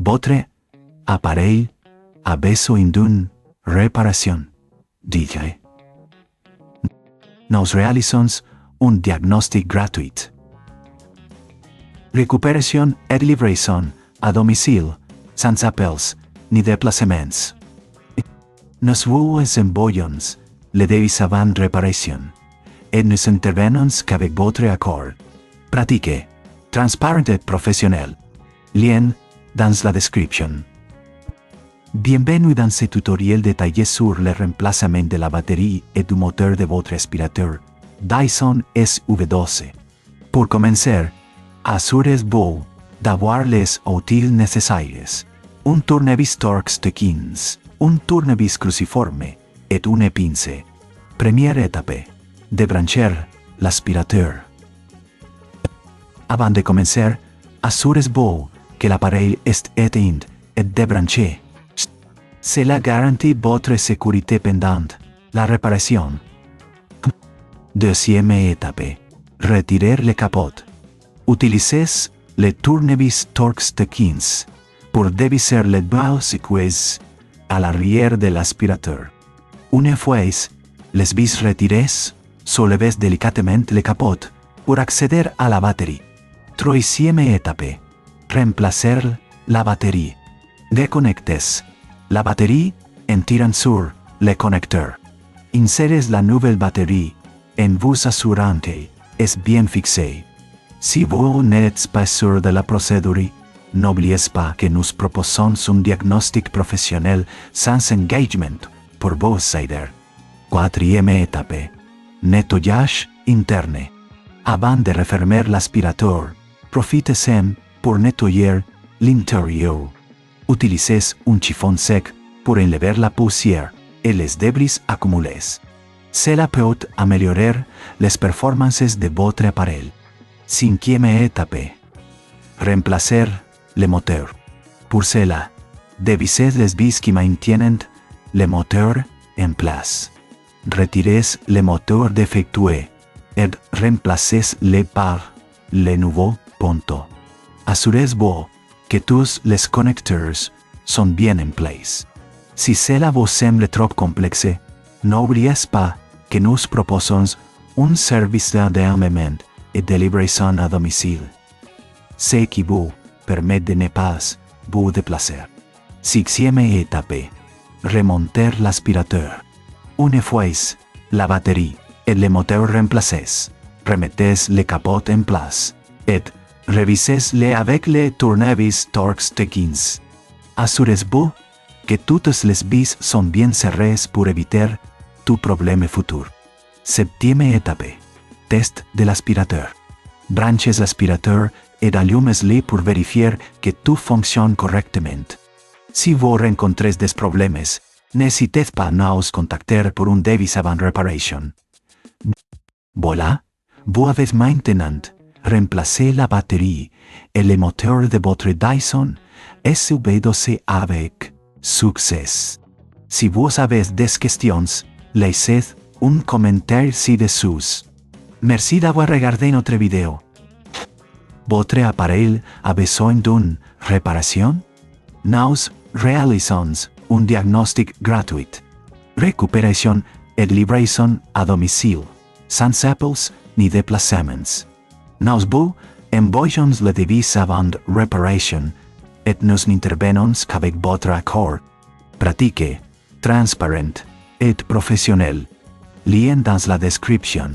Votre appareil a besoin d'une réparation. Dije. Nous réalisons un diagnostic gratuit. Récupération et livraison à domicile, sans appels ni déplacements. Nous vous envoyons le Devis avant réparation, et nous intervenons qu'avec votre accord. Pratique, transparent et professionnel. Lien dans la description. Bienvenue dans ce tutoriel détaillé sur le remplacement de la batterie et du moteur de votre aspirateur Dyson SV12. Pour commencer, assurez-vous d'avoir les outils nécessaires. Un tournevis Torx de 15, un tournevis cruciforme et une pince. Première étape, débrancher l'aspirateur. Avant de commencer, assurez-vous que l'appareil est éteint et débranché. Cela garantit votre sécurité pendant la réparation. Deuxième étape, retirer le capot. Utilisez le tournevis Torx de 15 pour dévisser les deux secousses à l'arrière de l'aspirateur. Une fois les vis retirées, soulevez délicatement le capot pour accéder à la batterie. Troisième étape, remplacer la batterie. Déconnectez la batterie en tirant sur le connecteur. Insérez la nouvelle batterie en vous assurant qu'elle est bien fixée. Si vous n'êtes pas sûr de la procédure, n'oubliez pas que nous proposons un diagnostic professionnel sans engagement pour vous aider. Quatrième étape, nettoyage interne. Avant de refermer l'aspirateur, profitez-en pour nettoyer l'intérieur. Utilisez un chiffon sec pour enlever la poussière et les débris accumulés. Cela peut améliorer les performances de votre appareil. Cinquième étape, remplacer le moteur. Pour cela, dévissez les vis qui maintiennent le moteur en place. Retirez le moteur défectueux et remplacez-le par le nouveau ponto. Assurez-vous que tous les connecteurs sont bien en place. Si cela vous semble trop complexe, n'oubliez pas que nous proposons un service d'enlèvement et de livraison à domicile. Ce qui vous permet de ne pas vous déplacer. Sixième étape, remonter l'aspirateur. Une fois la batterie et le moteur remplacés, remettez le capot en place et revisez-le avec le tournevis Torx de 15. Assurez-vous que toutes les vis sont bien serrées pour éviter tout problème futur. Septième étape, test de l'aspirateur. Branchez l'aspirateur et allumez-le pour vérifier que tout fonctionne correctement. Si vous rencontrez des problèmes, n'hésitez pas à nous contacter pour un Devis avant réparation. Voilà, vous avez maintenant remplacé la batterie et le moteur de votre Dyson SV12 avec succès. Si vous avez des questions, laissez un commentaire ci-dessous. Merci d'avoir regardé notre vidéo. Votre appareil a besoin d'une réparation? Nous réalisons un diagnostic gratuit. Récupération et livraison à domicile, sans appels ni déplacements. Nous vous envoyons le Devis avant réparation et nous n'intervenons qu'avec votre accord. Pratique, transparent et professionnel. Lien dans la description.